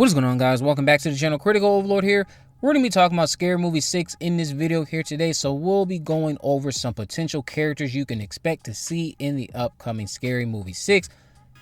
What is going on, guys? Welcome back to the channel. Critical Overlord here. We're going to be talking about Scary Movie 6 in this video here today. So we'll be going over some potential characters you can expect to see in the upcoming Scary Movie 6.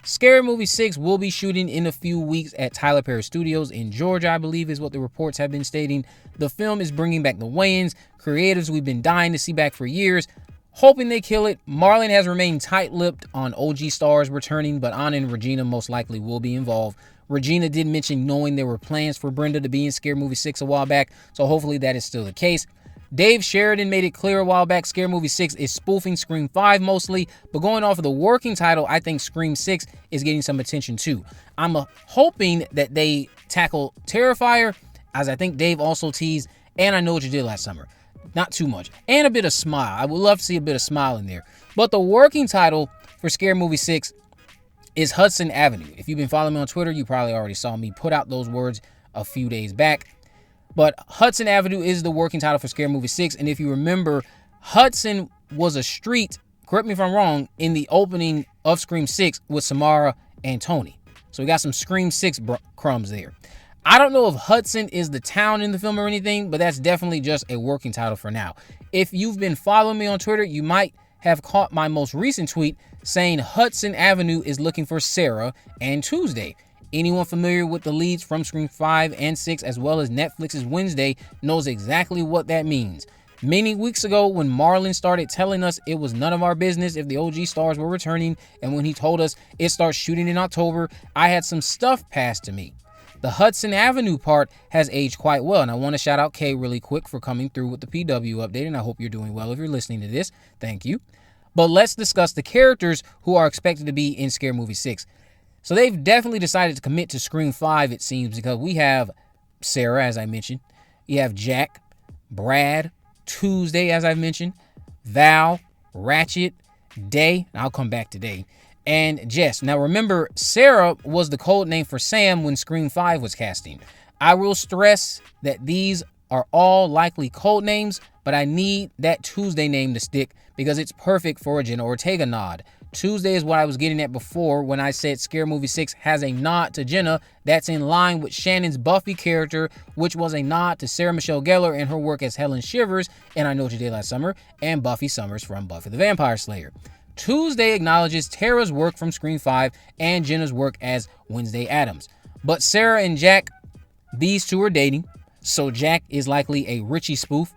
Scary Movie 6 will be shooting in a few weeks at Tyler Perry Studios in Georgia, I believe is what the reports have been stating. The film is bringing back the Wayans, creatives we've been dying to see back for years. Hoping they kill it. Marlon has remained tight-lipped on OG stars returning, but Anna and Regina most likely will be involved. Regina did mention knowing there were plans for Brenda to be in Scary Movie 6 a while back, so hopefully that is still the case. Dave Sheridan made it clear a while back Scary Movie 6 is spoofing Scream 5 mostly, but going off of the working title, I think Scream 6 is getting some attention too. I'm hoping that they tackle Terrifier, as I think Dave also teased, and I Know What You Did Last Summer. Not too much. And a bit of Smile. I would love to see a bit of Smile in there. But the working title for Scary Movie 6 is Hudson Avenue. If you've been following me on Twitter, you probably already saw me put out those words a few days back. But Hudson Avenue is the working title for Scary Movie 6. And if you remember, Hudson was a street, correct me if I'm wrong, in the opening of Scream 6 with Samara and Tony. So we got some Scream 6 crumbs there. I don't know if Hudson is the town in the film or anything, but that's definitely just a working title for now. If you've been following me on Twitter, you might have caught my most recent tweet saying Hudson Avenue is looking for Sarah and Tuesday. Anyone familiar with the leads from Scream 5 and 6 as well as Netflix's Wednesday knows exactly what that means. Many weeks ago when Marlon started telling us it was none of our business if the OG stars were returning, and when he told us it starts shooting in October, I had some stuff passed to me. The Hudson Avenue part has aged quite well, and I want to shout out Kay really quick for coming through with the PW update, and I hope you're doing well if you're listening to this. Thank you. But let's discuss the characters who are expected to be in Scary Movie 6. So they've definitely decided to commit to Scream 5, it seems, because we have Sarah, as I mentioned. You have Jack, Brad, Tuesday, as I've mentioned, Val, Ratchet, Day, and I'll come back to Day, and Jess. Now remember, Sarah was the code name for Sam when Scream 5 was casting. I will stress that these are all likely code names, but I need that Tuesday name to stick because it's perfect for a Jenna Ortega nod. Tuesday is what I was getting at before when I said Scary Movie 6 has a nod to Jenna. That's in line with Shannon's Buffy character, which was a nod to Sarah Michelle Gellar and her work as Helen Shivers in I Know What You Did Last Summer and Buffy Summers from Buffy the Vampire Slayer. Tuesday acknowledges Tara's work from Scream 5 and Jenna's work as Wednesday Addams. But Sarah and Jack, these two are dating, so Jack is likely a Richie spoof.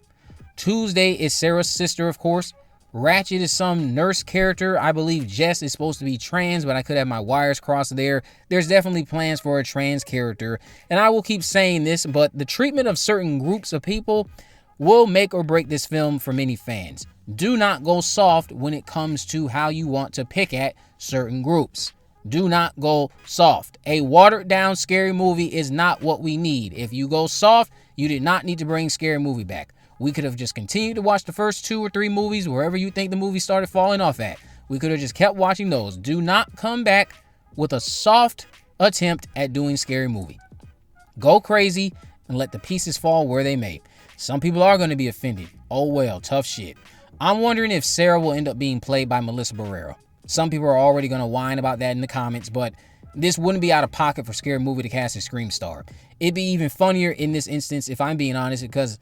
Tuesday is Sarah's sister, of course. Ratchet is some nurse character. I believe Jess is supposed to be trans, but I could have my wires crossed there. There's definitely plans for a trans character, and I will keep saying this, but the treatment of certain groups of people will make or break this film for many fans. Do not go soft when it comes to how you want to pick at certain groups. Do not go soft. A watered down Scary Movie is not what we need. If you go soft, you did not need to bring Scary Movie back. We could have just continued to watch the first 2 or 3 movies wherever you think the movie started falling off at. We could have just kept watching those. Do not come back with a soft attempt at doing Scary Movie. Go crazy and let the pieces fall where they may. Some people are going to be offended. Oh well, tough shit. I'm wondering if Sarah will end up being played by Melissa Barrera. Some people are already going to whine about that in the comments, but this wouldn't be out of pocket for Scary Movie to cast a Scream star. It'd be even funnier in this instance, if I'm being honest, because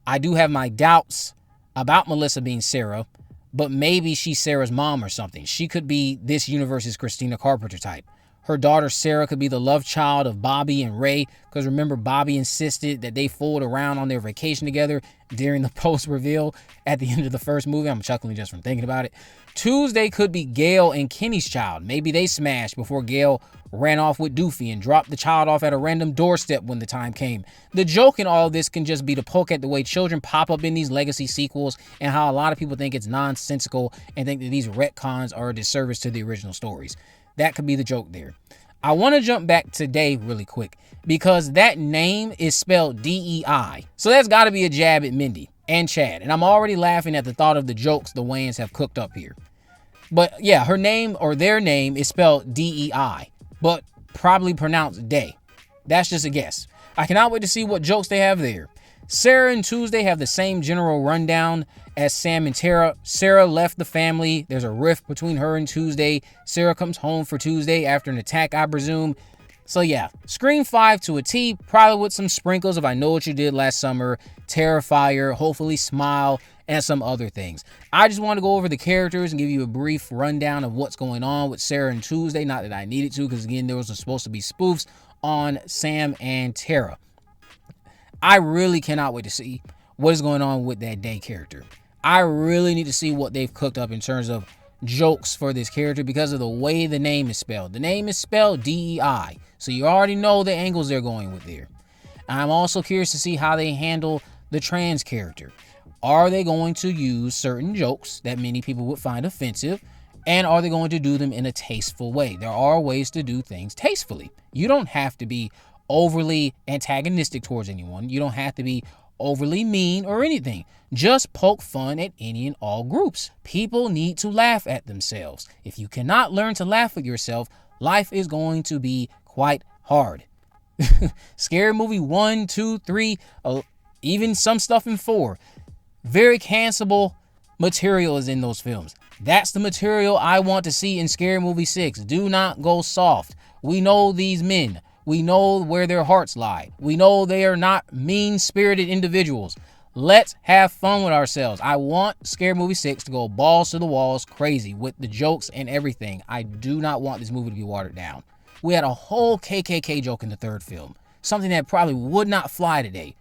I do have my doubts about Melissa being Sarah, but maybe she's Sarah's mom or something. She could be this universe's Christina Carpenter type. Her daughter Sarah could be the love child of Bobby and Ray, because remember Bobby insisted that they fooled around on their vacation together during the post-reveal at the end of the first movie. I'm chuckling just from thinking about it. Tuesday could be Gail and Kenny's child. Maybe they smashed before Gail ran off with Doofy and dropped the child off at a random doorstep when the time came. The joke in all of this can just be to poke at the way children pop up in these legacy sequels and how a lot of people think it's nonsensical and think that these retcons are a disservice to the original stories. That could be the joke there. I want to jump back to Dave really quick because that name is spelled D-E-I. So that's got to be a jab at Mindy and Chad. And I'm already laughing at the thought of the jokes the Wayans have cooked up here. But yeah, her name or their name is spelled D-E-I, but probably pronounced Day. That's just a guess. I cannot wait to see what jokes they have there. Sarah and Tuesday have the same general rundown as Sam and Tara. Sarah left the family. There's a rift between her and Tuesday. Sarah comes home for Tuesday after an attack, I presume. So yeah, Scream 5 to a T, probably with some sprinkles of I Know What You Did Last Summer, Terrifier, hopefully Smile, and some other things. I just want to go over the characters and give you a brief rundown of what's going on with Sarah and Tuesday. Not that I needed to, because again, there was supposed to be spoofs on Sam and Tara. I really cannot wait to see what is going on with that Day character. I really need to see what they've cooked up in terms of jokes for this character because of the way the name is spelled. The name is spelled D-E-I, so you already know the angles they're going with there. I'm also curious to see how they handle the trans character. Are they going to use certain jokes that many people would find offensive, and are they going to do them in a tasteful way? There are ways to do things tastefully. You don't have to be overly antagonistic towards anyone. You don't have to be overly mean or anything. Just poke fun at any and all groups. People need to laugh at themselves. If you cannot learn to laugh at yourself, life is going to be quite hard. Scary Movie 1, 2, 3, even some stuff in 4. Very cancelable material is in those films. That's the material I want to see in Scary Movie 6. Do not go soft. We know these men. We know where their hearts lie. We know they are not mean-spirited individuals. Let's have fun with ourselves. I want Scary Movie 6 to go balls to the walls crazy with the jokes and everything. I do not want this movie to be watered down. We had a whole KKK joke in the third film. Something that probably would not fly today.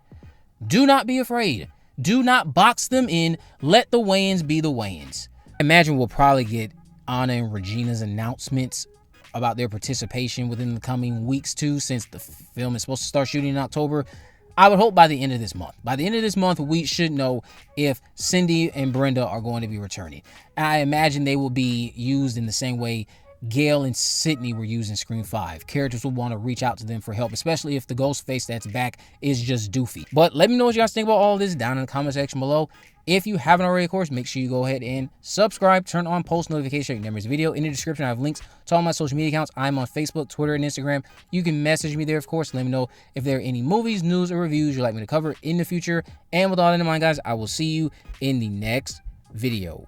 Do not be afraid. Do not box them in. Let the Wayans be the Wayans. I imagine we'll probably get Anna and Regina's announcements about their participation within the coming weeks too, since the film is supposed to start shooting in October. I would hope by the end of this month. By the end of this month, we should know if Cindy and Brenda are going to be returning. I imagine they will be used in the same way Gail and Sydney were used in Scream 5. Characters will want to reach out to them for help, especially if the ghost face that's back is just doofy. But let me know what you guys think about all of this down in the comment section below. If you haven't already, of course, make sure you go ahead and subscribe, turn on post notifications so you never miss a video. In the description, I have links to all my social media accounts. I'm on Facebook, Twitter, and Instagram. You can message me there, of course. Let me know if there are any movies, news, or reviews you'd like me to cover in the future. And with all that in mind, guys, I will see you in the next video.